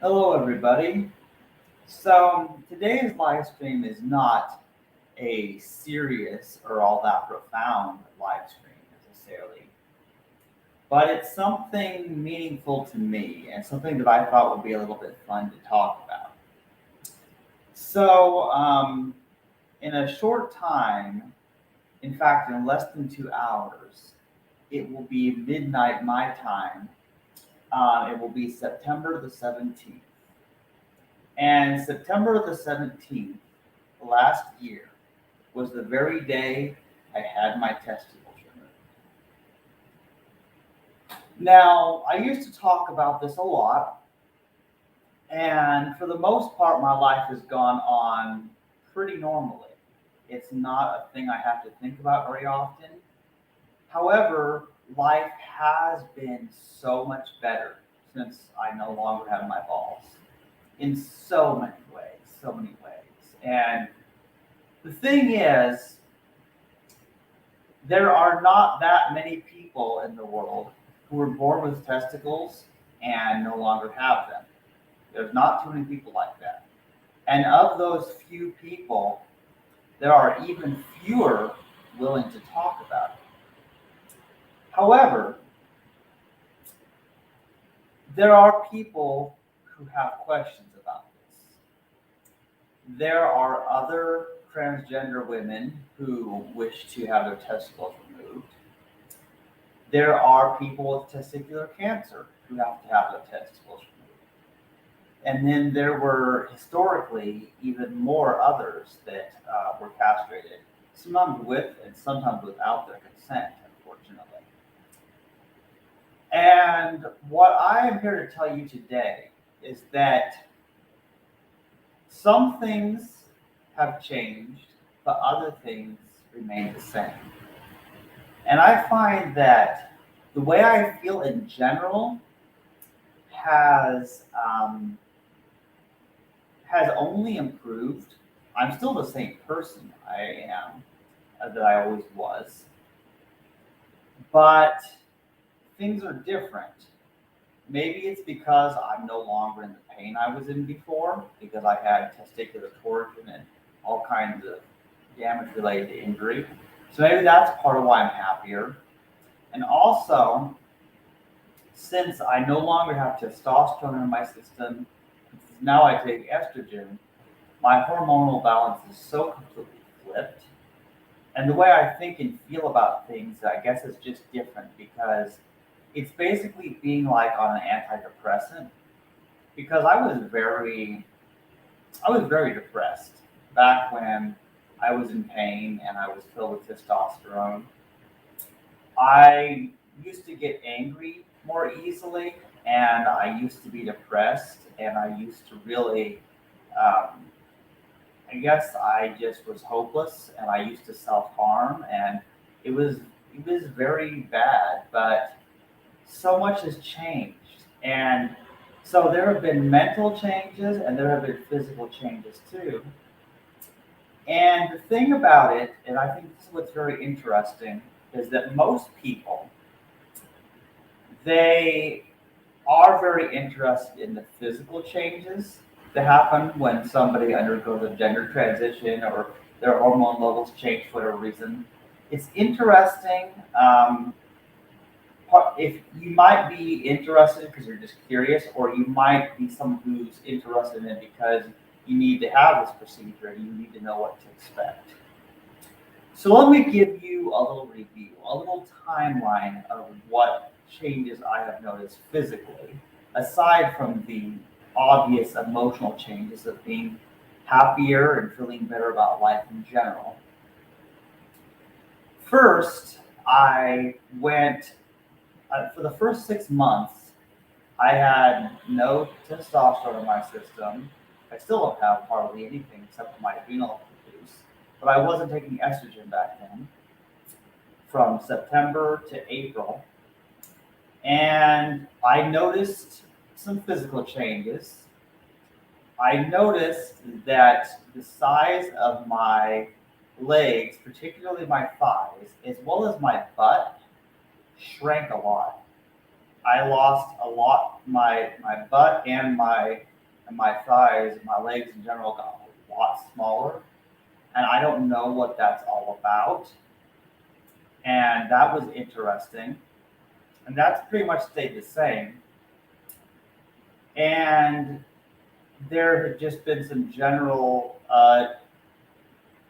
Hello, everybody. So today's live stream is not a serious or all that profound live stream necessarily, but it's something meaningful to me and something that I thought would be a little bit fun to talk about. So, in a short time, in fact, in less than 2 hours, it will be midnight my time. It will be September the 17th. And September the 17th last year was the very day I had my testicles removed. Now, I used to talk about this a lot, and for the most part, my life has gone on pretty normally. It's not a thing I have to think about very often. However, life has been so much better since I no longer have my balls in so many ways, so many ways. And the thing is, there are not that many people in the world who were born with testicles and no longer have them. There's not too many people like that. And of those few people, there are even fewer willing to talk about it. However, there are people who have questions about this. There are other transgender women who wish to have their testicles removed. There are people with testicular cancer who have to have their testicles removed. And then there were historically even more others that were castrated, sometimes with and sometimes without their consent, unfortunately. And what I am here to tell you today is that some things have changed, but other things remain the same. And I find that the way I feel in general has has only improved. I'm still the same person I am that I always was, but things are different. Maybe it's because I'm no longer in the pain I was in before because I had testicular torsion and all kinds of damage related to injury. So maybe that's part of why I'm happier. And also, since I no longer have testosterone in my system, now I take estrogen, my hormonal balance is so completely flipped. And the way I think and feel about things, I guess, is just different because it's basically being like on an antidepressant. Because I was very depressed back when I was in pain and I was filled with testosterone. I used to get angry more easily, and I used to be depressed, and I used to really, um, I guess, I just was hopeless, and I used to self harm, and it was it was very bad. But so much has changed, and so there have been mental changes, and there have been physical changes too. And the thing about it, and I think this is what's very interesting, is that most people they are very interested in the physical changes that happen when somebody undergoes a gender transition or their hormone levels change for whatever reason. It's interesting. If you might be interested because you're just curious, or you might be someone who's interested in it because you need to have this procedure and you need to know what to expect. So let me give you a little review, a little timeline of what changes I have noticed physically, aside from the obvious emotional changes of being happier and feeling better about life in general. First, I went, for the first 6 months, I had no testosterone in my system. I still don't have hardly anything except for my adrenal juice, but I wasn't taking estrogen back then from September to April. And I noticed some physical changes. I noticed that the size of my legs, particularly my thighs, as well as my butt, shrank a lot. I lost a lot. My butt and my and my thighs and my legs in general got a lot smaller. And I don't know what that's all about. And that was interesting. And that's pretty much stayed the same. And there had just been some general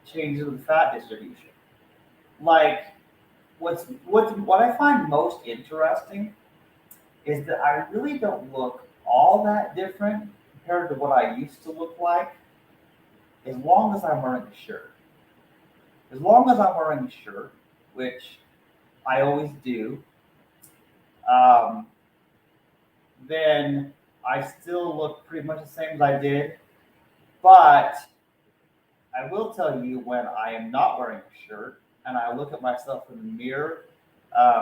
changes of the fat distribution. Like what I find most interesting is that I really don't look all that different compared to what I used to look like, as long as I'm wearing a shirt. As long as I'm wearing a shirt, which I always do, um, then I still look pretty much the same as I did. But I will tell you, when I am not wearing a shirt and I look at myself in the mirror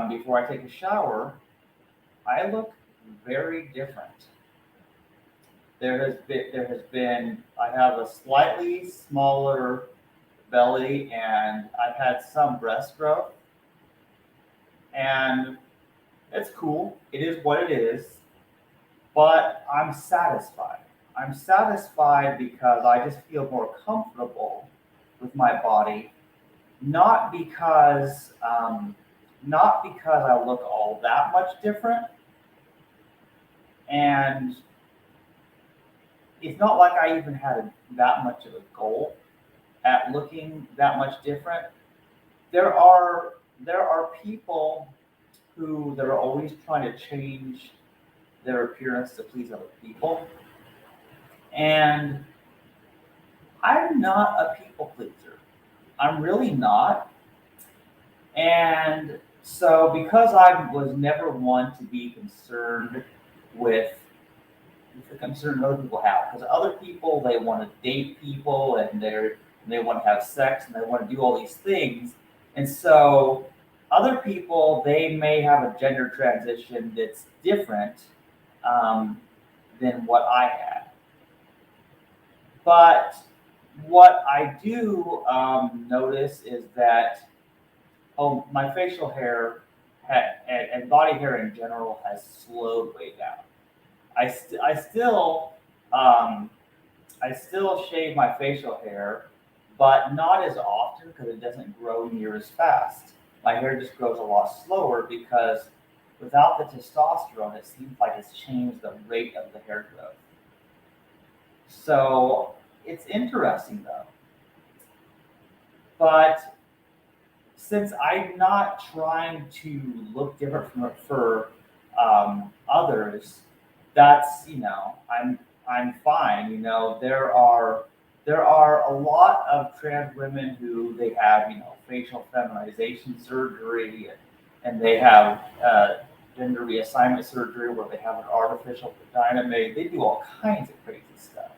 before I take a shower, I look very different. I have a slightly smaller belly, and I've had some breast growth, and it's cool. It is what it is, but I'm satisfied. I'm satisfied because I just feel more comfortable with my body, not because I look all that much different, and it's not like I even had that much of a goal at looking that much different. There are people who that are always trying to change their appearance to please other people, and I'm not a people pleaser. I'm really not. And so, because I was never one to be concerned with the concern other people have, because other people, they want to date people, and they want to have sex, and they want to do all these things, and so other people, they may have a gender transition that's different um, than what I had. But what I do notice is that my facial hair and body hair in general has slowed way down. I still I still shave my facial hair, but not as often because it doesn't grow near as fast. My hair just grows a lot slower because without the testosterone, it seems like it's changed the rate of the hair growth. So it's interesting though. But since I'm not trying to look different for others, that's I'm fine. There are a lot of trans women who they have facial feminization surgery, and they have gender reassignment surgery where they have an artificial vagina made. They do all kinds of crazy stuff.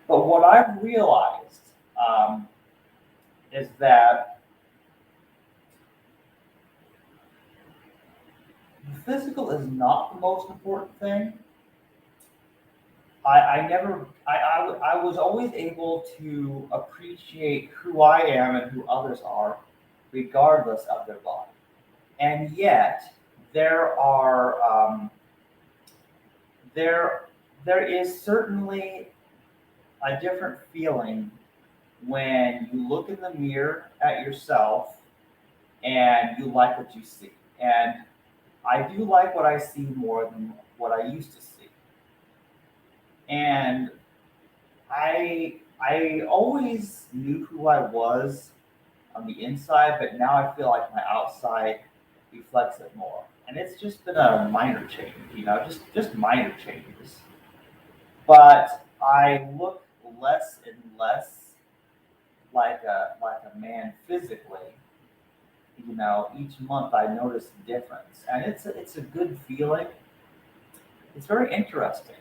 But what I've realized is that the physical is not the most important thing. I was always able to appreciate who I am and who others are, regardless of their body. And yet, there are there is certainly a different feeling when you look in the mirror at yourself and you like what you see. And I do like what I see more than what I used to see. And I always knew who I was on the inside, but now I feel like my outside reflects it more. And it's just been a minor change, just minor changes. But I look less and less like a man physically. Each month I notice a difference, and it's a good feeling. It's very interesting.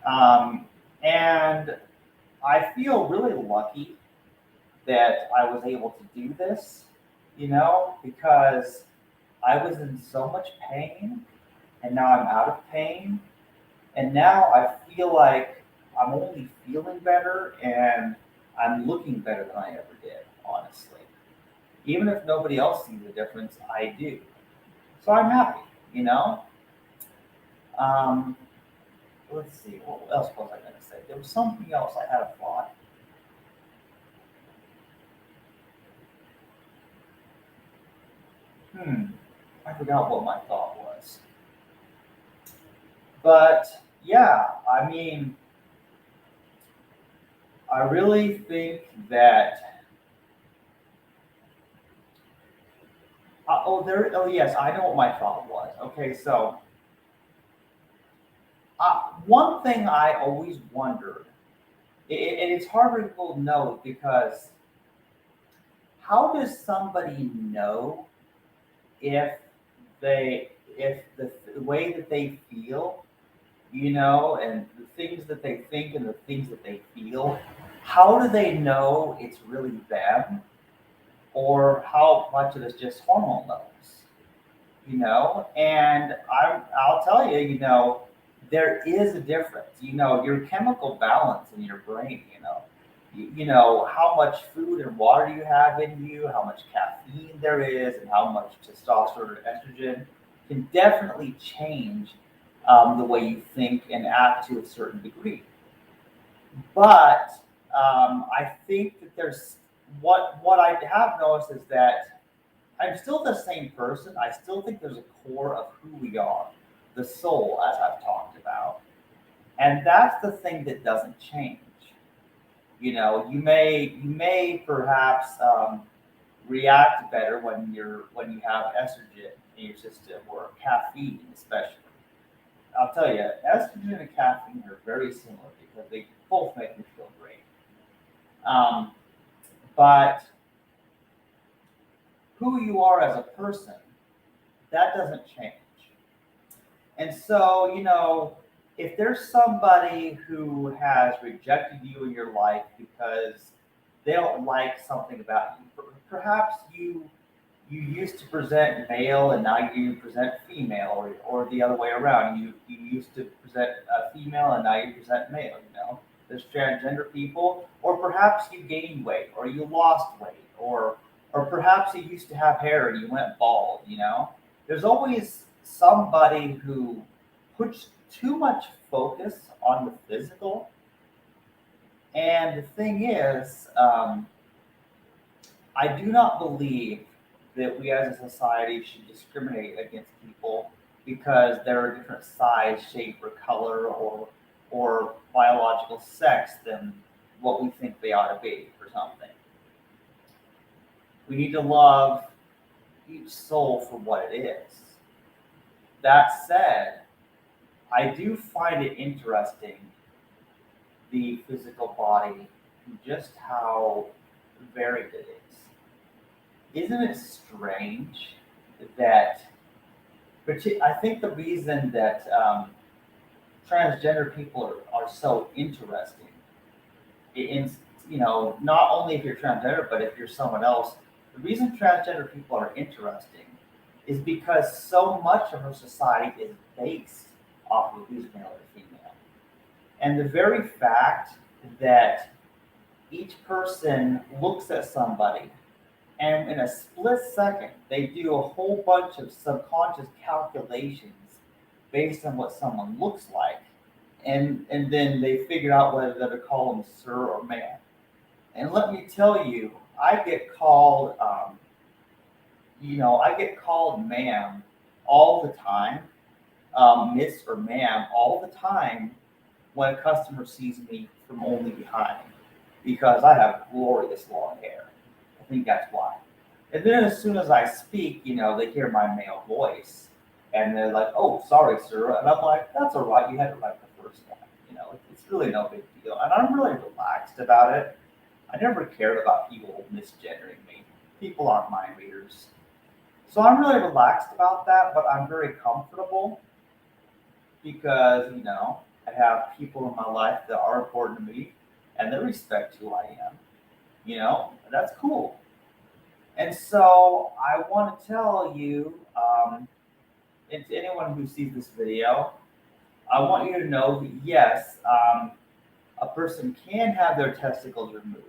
And I feel really lucky that I was able to do this, because I was in so much pain, and now I'm out of pain, and now I feel like I'm only feeling better, and I'm looking better than I ever did, honestly. Even if nobody else sees the difference, I do. So I'm happy. Um, let's see, what else was I going to say? There was something else I had a thought. I forgot what my thought was. But yeah, I mean, I really think that. Oh yes, I know what my thought was. Okay, so one thing I always wondered, and it's hard for people to know because how does somebody know if if the way that they feel, and the things that they think and the things that they feel, how do they know it's really them, or how much of it's just hormone levels? And I'll tell you, there is a difference. Your chemical balance in your brain. How much food and water you have in you, how much caffeine there is, and how much testosterone or estrogen can definitely change the way you think and act to a certain degree. But I think that there's what I have noticed is that I'm still the same person. I still think there's a core of who we are, the soul, as I've talked about, and that's the thing that doesn't change. You may perhaps react better when you have estrogen in your system or caffeine, especially. I'll tell you, estrogen and caffeine are very similar because they both make me feel great. Um, but who you are as a person, that doesn't change. And so, if there's somebody who has rejected you in your life because they don't like something about you, perhaps you used to present male and now you present female, or the other way around. You used to present female and now you present male. There's transgender people, or perhaps you gained weight, or you lost weight, or perhaps you used to have hair and you went bald. There's always somebody who puts too much focus on the physical. And the thing is, I do not believe that we as a society should discriminate against people because they're a different size, shape, or color, or biological sex than what we think they ought to be or something. We need to love each soul for what it is. That said, I do find it interesting, the physical body, and just how varied it is. Isn't it strange that, I think the reason that transgender people are so interesting, in, not only if you're transgender, but if you're someone else, the reason transgender people are interesting is because so much of our society is based off of who's male or female. And the very fact that each person looks at somebody and in a split second they do a whole bunch of subconscious calculations based on what someone looks like, and then they figure out whether to call them sir or ma'am. And let me tell you, I get called ma'am all the time, miss or ma'am all the time when a customer sees me from only behind, because I have glorious long hair. I think that's why. And then as soon as I speak, they hear my male voice and they're like, "Oh, sorry, sir." And I'm like, "That's all right. You had it right the first time." It's really no big deal. And I'm really relaxed about it. I never cared about people misgendering me. People aren't mind readers. So I'm really relaxed about that, but I'm very comfortable because, I have people in my life that are important to me and they respect who I am. That's cool. And so I want to tell you, and to anyone who sees this video, I want you to know that yes, a person can have their testicles removed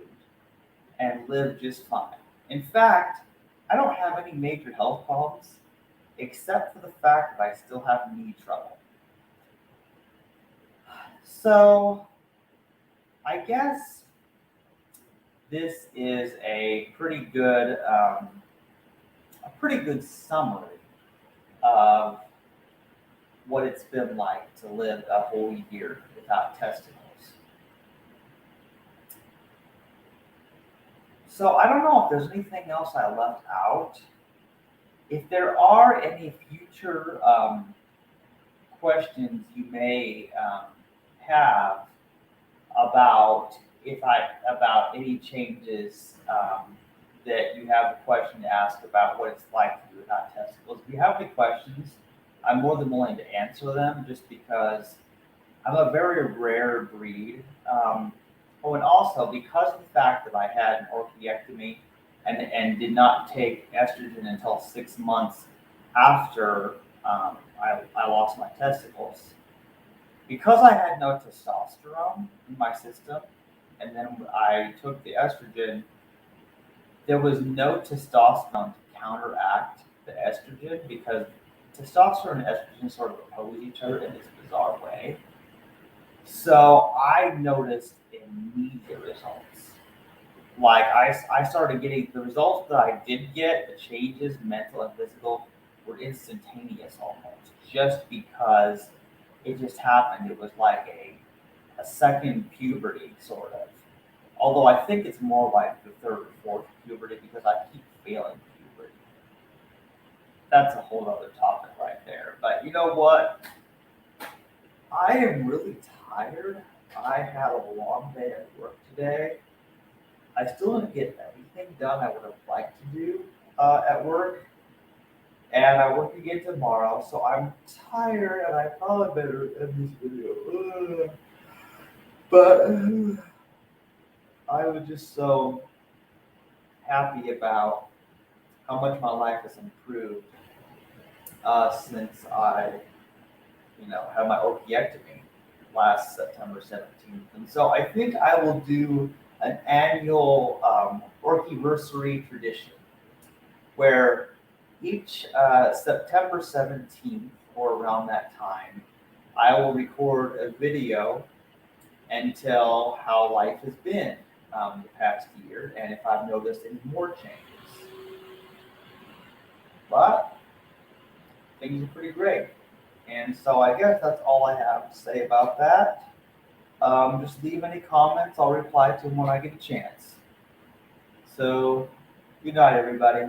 and live just fine. In fact, I don't have any major health problems except for the fact that I still have knee trouble. So I guess this is a pretty good summary of what it's been like to live a whole year without testicles. So I don't know if there's anything else I left out. If there are any future questions you may have about about any changes that you have a question to ask about what it's like to be without testicles. If you have any questions, I'm more than willing to answer them just because I'm a very rare breed. Oh, and also because of the fact that I had an orchiectomy and did not take estrogen until 6 months after I lost my testicles, because I had no testosterone in my system, and then I took the estrogen, there was no testosterone to counteract the estrogen because testosterone and estrogen sort of oppose each other in this bizarre way. So I noticed immediate results. Like I started getting the results that I did get, the changes, mental and physical, were instantaneous almost, just because it just happened. It was like a second puberty, sort of. Although I think it's more like the third or fourth puberty because I keep failing puberty. That's a whole other topic right there. But you know what? I am really tired. I had a long day at work today. I still didn't get everything done I would have liked to do at work. And I work again tomorrow, so I'm tired and I probably better end this video. But I was just so happy about how much my life has improved since I, had my orchiectomy last September 17th. And so I think I will do an annual Orchiversary tradition where each September 17th or around that time, I will record a video and tell how life has been the past year and if I've noticed any more changes. But things are pretty great. And so I guess that's all I have to say about that. Just leave any comments. I'll reply to them when I get a chance. So, good night, everybody.